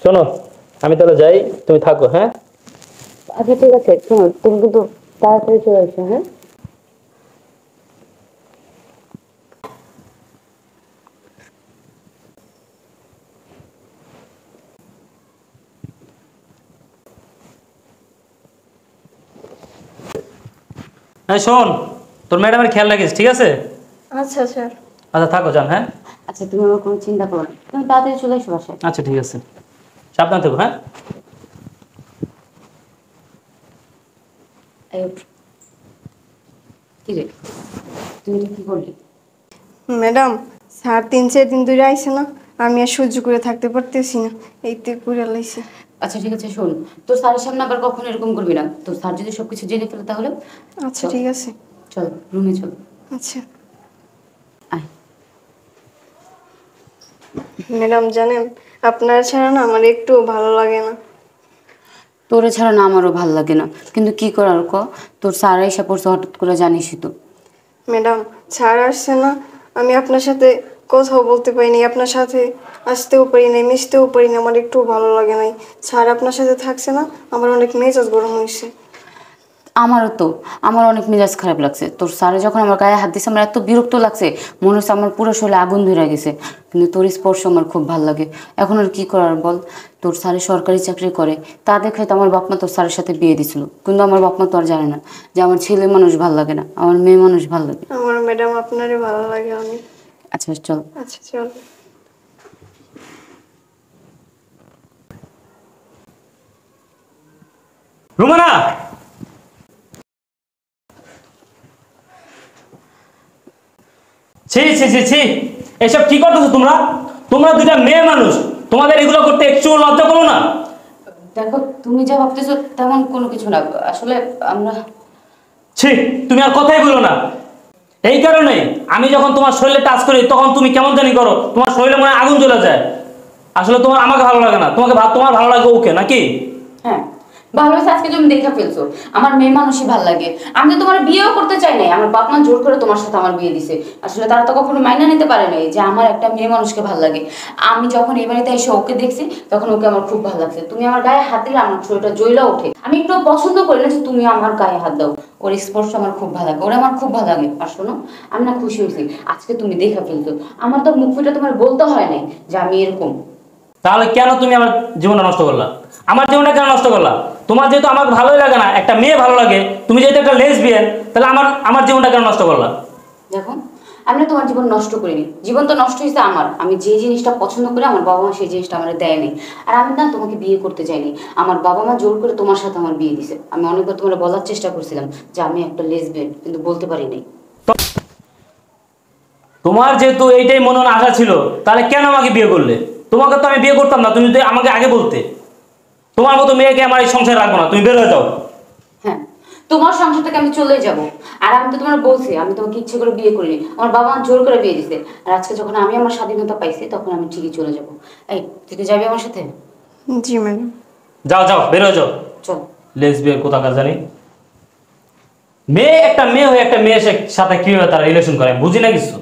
শোনো, আমি তাহলে যাই, তুমি থাকো। হ্যাঁ, আচ্ছা ঠিক আছে, শোনো তুমি কিন্তু তাড়াতাড়ি চলে এসো। হ্যাঁ, হ্যাঁ শোন, তোর ম্যাডামের খেয়াল রাখিস, ঠিক আছে? আচ্ছা স্যার। আচ্ছা থাকো, যান। হ্যাঁ, আচ্ছা তুমি আমার কোনো চিন্তা করো না, তুমি তাড়াতাড়ি চলে এসো বাসায়। আচ্ছা ঠিক আছে, সাবধান থেকো। হ্যাঁ, এই ওঠ। কি রে, তুই এটা কি করলি? ম্যাডাম, স্যার 3-4 দিন ধরে আইছে না, আমি আর সহ্য করে থাকতে পারতেছি না, এইতে করে লাইছি। আচ্ছা ঠিক আছে, শোন তোর স্যারের সামনে আবার কখনো এরকম করবি না। তোর স্যার যদি সবকিছু জেনে ফেলে তাহলে? আচ্ছা ঠিক আছে। চল রুমে চল। আচ্ছা আয়। ম্যাডাম, জানেন আপনার ছাড়া না আমার একটু ভালো লাগে না। তোরে ছাড়া না আমারও ভাল লাগে না, কিন্তু কি করার ক, তোর স্যার এসে পড়ছে হঠাৎ করে, জানিসই তো। ম্যাডাম, ছাড় আসছে না, আমি আপনার সাথে কথাও বলতে পারিনি, আপনার সাথে আসতেও পারি নাই, মিশতেও পারি না, আমার একটু ভালো লাগে নাই। ছাড় আপনার সাথে থাকছে না, আমার অনেক মেজাজ গরম হয়েছে। আমারও তো, আমার অনেক মেজাজ খারাপ লাগছে। তোর স্যারে যখন আমার গায়ে হাত দিছে আমার এত বিরক্ত লাগছে, মনে হচ্ছে আমার পুরো শরীরে আগুন ধরে গেছে। কিন্তু তোর স্পর্শ আমার খুব ভালো লাগে। এখন আর কি করার বল, তোর স্যারে সরকারি চাকরি করে, তা দেখে তো আমার বাপমা তোর স্যারের সাথে বিয়ে দিছিল। কিন্তু আমার বাপমা তো আর জানে না যে আমার ছেলে মানুষ ভাল লাগে না, আমার মেয়ে মানুষ ভাল লাগে। আমার ম্যাডাম আপনারে ভালো লাগে অনেক। আচ্ছা চল। আচ্ছা চল। রুমানা, ছি ছি ছি ছি, এসব কি করতেছো তোমরা? তোমরা দুইটা মেয়ে মানুষ, তোমাদের এগুলো করতে একটু লজ্জা করো না? দেখো, তুমি যা ভাবতেছো তেমন কোনো কিছু না, আসলে আমরা। ছি, তুমি আর কথাই বলো না। এই কারণে আমি যখন তোমার শরীরে টাচ করি তখন তুমি কেমন জানি করো, তোমার শরীরে মনে হয় আগুন জ্বলে যায়। আসলে তোমার আমাকে ভালো লাগে না, তোমার ভালো লাগে ওকে, নাকি? হ্যাঁ, ভালো হয়েছে আজকে তুমি দেখে ফেলছো। আমার মেয়ে মানুষই ভালো লাগে। আমি তো তোমার বিয়েও করতে চাই নাই, আমার বাপ মা জোর করে তোমার সাথে আমার বিয়ে দিছে। আসলে তারা তো কখনো মাইনা নিতে পারে নাই যে আমার একটা মেয়ে মানুষকে ভালো লাগে। আমি যখন এই বাড়িতে এসে ওকে দেখছি তখন ওকে আমার খুব ভালো লাগছে। তুমি আমার গায়ে হাত দিলে আমার শরীরটা জ্বলা ওঠে। আমি একটু পছন্দ করি না যে তুমি আমার গায়ে হাত দাও। ওর স্পর্শ আমার খুব ভালো লাগে, ওরা আমার খুব ভালো লাগে। আর শোনো, আমি না খুশি হয়েছি আজকে তুমি দেখে ফেলছো। আমার তো মুখ ফুটে তোমার বলতে হয় নাই যে আমি এরকম। তাহলে কেন তুমি আমার জীবনটা নষ্ট করলা? আমার জীবনটা কেন নষ্ট করলা? তোমার যেহেতু আমাকে ভালোই লাগে না, একটা মেয়ে ভালো লাগে, তুমি যেহেতু একটা লেসবিয়ান, তাহলে আমার জীবনটা কেন নষ্ট করলা? দেখো, আমি না তোমার জীবন নষ্ট করিনি, জীবন তো নষ্ট হয়েছে আমার। আমি যে জিনিসটা পছন্দ করি আমার বাবা মা সেই জিনিসটা আমার দেয় নাই। আর আমি না তোমাকে বিয়ে করতে চাইনি, আমার বাবা মা জোর করে তোমার সাথে আমার বিয়ে দিছে। আমি অনেকবার তোমার বলার চেষ্টা করছিলাম যে আমি একটা লেসবিয়ান, কিন্তু বলতে পারি নাই। তোমার যেহেতু এইটাই মনে আশা ছিল, তাহলে কেন আমাকে বিয়ে করলে? তোমাকে তো আমি বিয়ে করতাম না, তুমি যদি আমাকে আগে বলতে। তোমার মতো মেয়েকে আমার এই সংসারে রাখবো না, তুমি বের হয়ে যাও। হ্যাঁ, তোমার সংসার থেকে আমি চলে যাব। আর আমি তো তোমার বলছি আমি তোমাকে ইচ্ছে করে বিয়ে করিনি, আমার বাবা মা জোর করে বিয়ে দিছে। আর আজকে যখন আমি আমার স্বাধীনতা পাইছি তখন আমি ঠিকই চলে যাব। এই, তুই তো যাবি আমার সাথে? জি ম্যাডাম। যাও যাও, বের হয়ে যাও। চল। লেসবিয়ান কোথাকার জানি। একটা মেয়ে হয়ে একটা মেয়ের সাথে কিভাবে তারা রিলেশন করে বুঝি না কিছু।